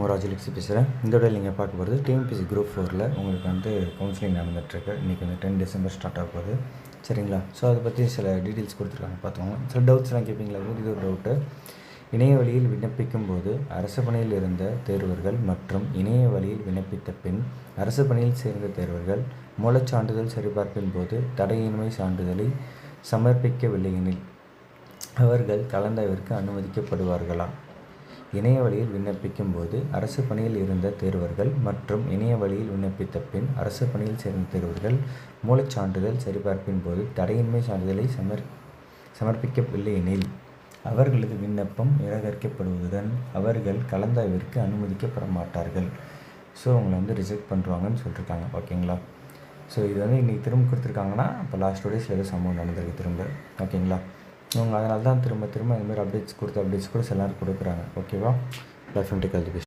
உங்கள் ராஜலக்ஷ்மி பேசுகிறேன். இந்த விடையில் நீங்கள் பார்க்க போகிறது டிஎன்பிஎஸ்சி குரூப் 4ல் உங்களுக்கு கவுன்சிலிங் நடந்துகிட்ருக்கு. இன்றைக்கி 10 டிசம்பர் ஸ்டார்ட் ஆக போகுது. சரிங்களா? ஸோ அதை பற்றி சில டீட்டெயில்ஸ் கொடுத்துருக்காங்க, பார்த்தோங்க. சில டவுட்ஸ்லாம் கேட்பீங்களா? இது ஒரு டவுட்டு. இணைய வழியில் விண்ணப்பிக்கும் போது அரசு பணியில் இருந்த தேர்வர்கள் மற்றும் இணைய வழியில் விண்ணப்பித்த பின் அரசு பணியில் சேர்ந்த தேர்வர்கள் மூலச்சான்றிதழ் சரிபார்ப்பின் போது தடையின்மை சான்றிதழை சமர்ப்பிக்கவில்லை எனில் அவர்கள் கலந்தாய்விற்கு அனுமதிக்கப்படுவார்களா? இணைய வழியில் விண்ணப்பிக்கும் போது அரசு பணியில் இருந்த தேர்வர்கள் மற்றும் இணைய வழியில் விண்ணப்பித்த பின் அரசு பணியில் சேர்ந்த தேர்வர்கள் மூலச்சான்றிதழ் சரிபார்ப்பின் போது தடையின்மை சான்றிதழை சமர்ப்பிக்கவில்லை எனில் அவர்களது விண்ணப்பம் நிராகரிக்கப்படுவதுடன் அவர்கள் கலந்தாய்விற்கு அனுமதிக்கப்பட மாட்டார்கள். ஸோ அவங்களை ரிஜெக்ட் பண்ணுறாங்கன்னு சொல்லியிருக்காங்க. ஓகேங்களா? ஸோ இது இன்றைக்கி திரும்ப கொடுத்துருக்காங்கன்னா இப்போ லாஸ்ட் 2 டேஸில் ஏதோ சம்பவம் நடந்திருக்கு திரும்ப. ஓகேங்களா? அவங்க அதனால தான் திரும்ப இந்த மாதிரி அப்டேட்ஸ் கூட சில நேரம் கொடுக்குறாங்க. ஓகேவா? Life and tech all the best.